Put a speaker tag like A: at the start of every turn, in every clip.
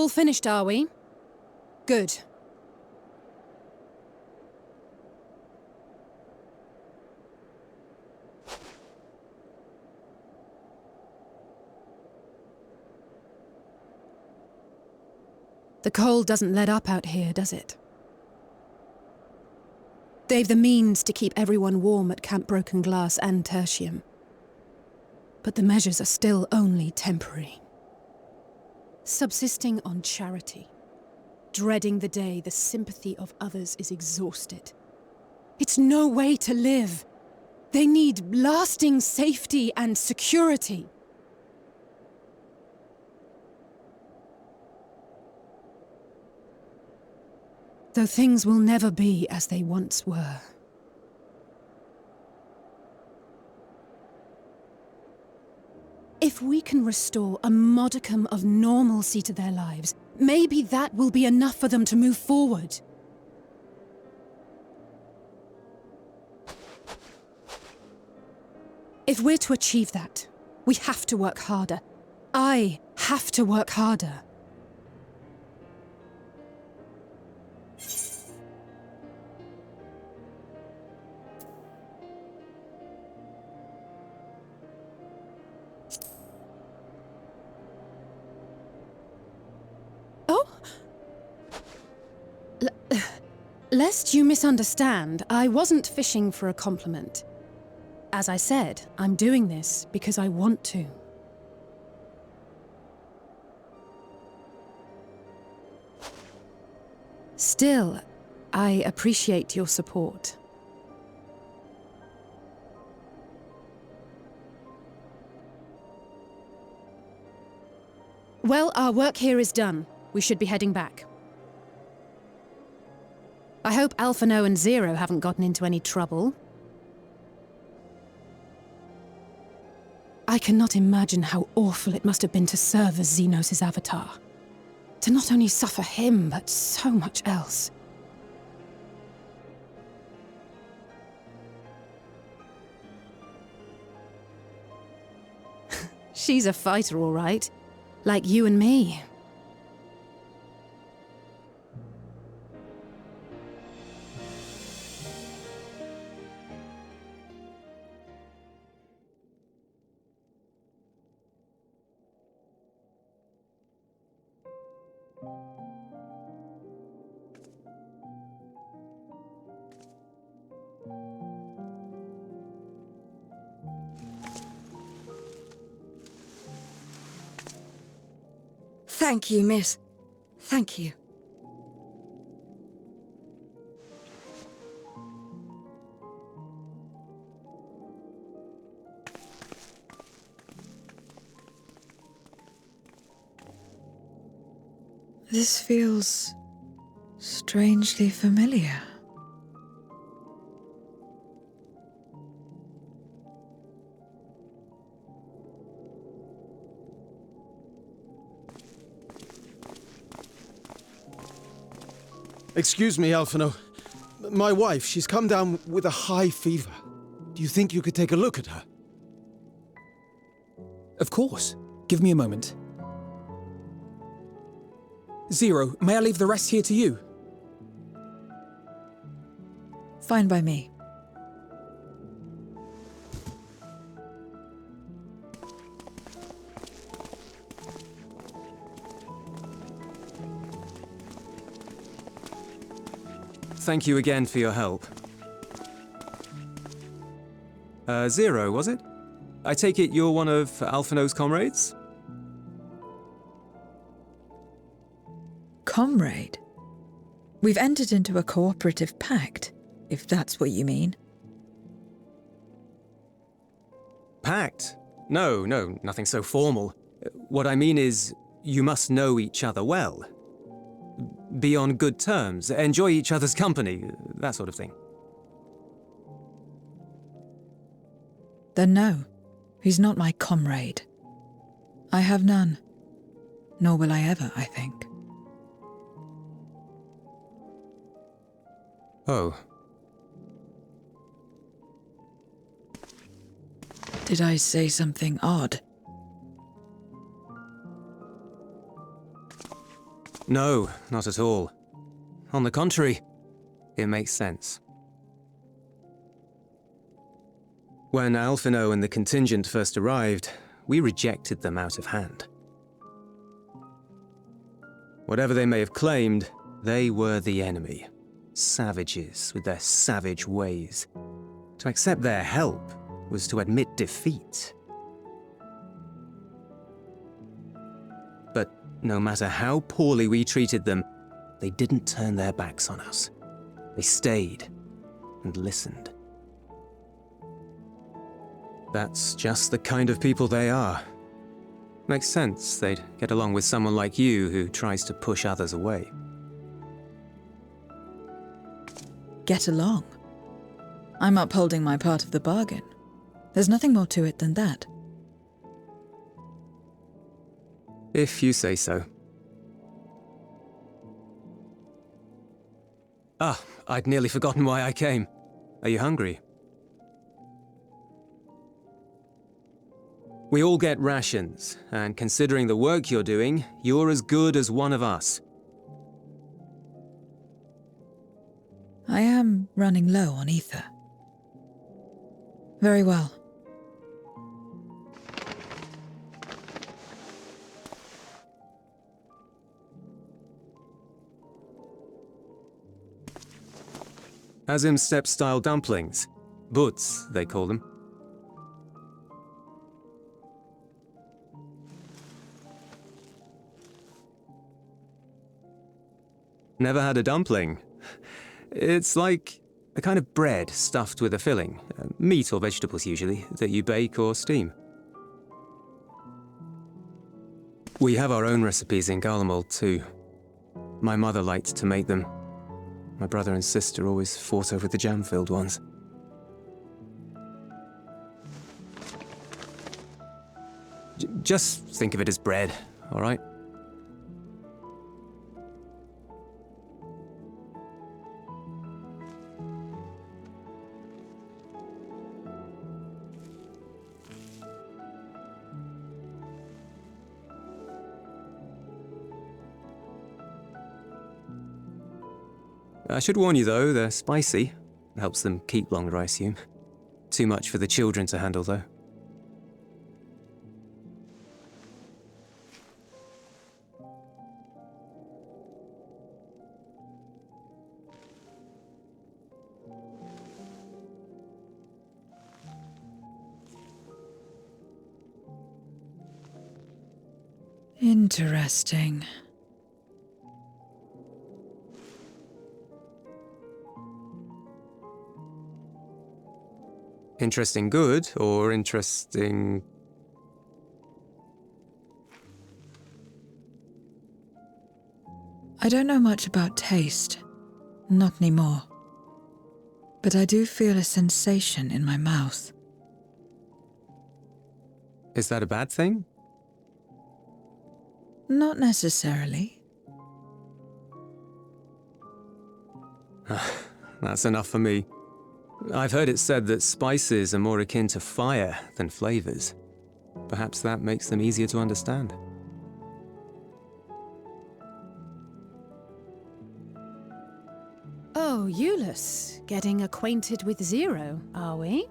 A: All finished, are we? Good. The cold doesn't let up out here, does it? They've the means to keep everyone warm at Camp Broken Glass and Tertium. But the measures are still only temporary. Subsisting on charity. Dreading the day the sympathy of others is exhausted. It's no way to live. They need lasting safety and security. Though things will never be as they once were. If we can restore a modicum of normalcy to their lives, maybe that will be enough for them to move forward. If we're to achieve that, we have to work harder. I have to work harder. Lest you misunderstand, I wasn't fishing for a compliment. As I said, I'm doing this because I want to. Still, I appreciate your support. Well, our work here is done. We should be heading back. I hope Alphinaud and Zero haven't gotten into any trouble. I cannot imagine how awful it must have been to serve as Xenos' avatar. To not only suffer him, but so much else. She's a fighter, all right. Like you and me.
B: Thank you, miss. Thank you. This feels strangely familiar.
C: Excuse me, Alphinaud. My wife, she's come down with a high fever. Do you think you could take a look at her?
D: Of course. Give me a moment. Zero, may I leave the rest here to you?
B: Fine by me.
E: Thank you again for your help. Zero, was it? I take it you're one of Alphinaud's comrades?
B: Comrade? We've entered into a cooperative pact, if that's what you mean.
E: Pact? No, nothing so formal. What I mean is, you must know each other well. Be on good terms, enjoy each other's company, that sort of thing.
B: Then no, he's not my comrade. I have none. Nor will I ever, I think.
E: Oh.
B: Did I say something odd?
E: No, not at all. On the contrary, it makes sense. When Alphinaud and the contingent first arrived, we rejected them out of hand. Whatever they may have claimed, they were the enemy. Savages with their savage ways. To accept their help was to admit defeat. But no matter how poorly we treated them, they didn't turn their backs on us. They stayed and listened. That's just the kind of people they are. Makes sense they'd get along with someone like you who tries to push others away.
B: Get along. I'm upholding my part of the bargain. There's nothing more to it than that.
E: If you say so. Ah, I'd nearly forgotten why I came. Are you hungry? We all get rations, and considering the work you're doing, you're as good as one of us.
B: I am running low on ether. Very well.
E: Azim step-style dumplings. Butts, they call them. Never had a dumpling. It's like a kind of bread stuffed with a filling, meat or vegetables usually, that you bake or steam. We have our own recipes in Garlemald too. My mother liked to make them. My brother and sister always fought over the jam-filled ones. Just think of it as bread, all right? I should warn you though, they're spicy. Helps them keep longer, I assume. Too much for the children to handle though.
B: Interesting.
E: Interesting good, or interesting...
B: I don't know much about taste. Not anymore. But I do feel a sensation in my mouth.
E: Is that a bad thing?
B: Not necessarily.
E: That's enough for me. I've heard it said that spices are more akin to fire than flavors. Perhaps that makes them easier to understand.
A: Oh, Euless, getting acquainted with Zero, are we?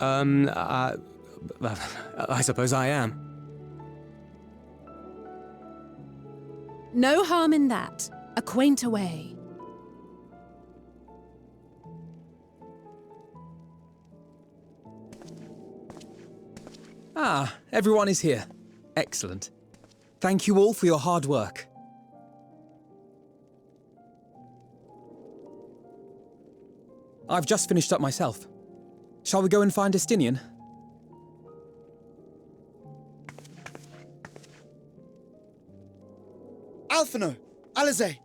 E: I suppose I am.
A: No harm in that. Acquaint away.
D: Ah, everyone is here. Excellent. Thank you all for your hard work. I've just finished up myself. Shall we go and find Estinian?
F: Alphinaud! Alizé!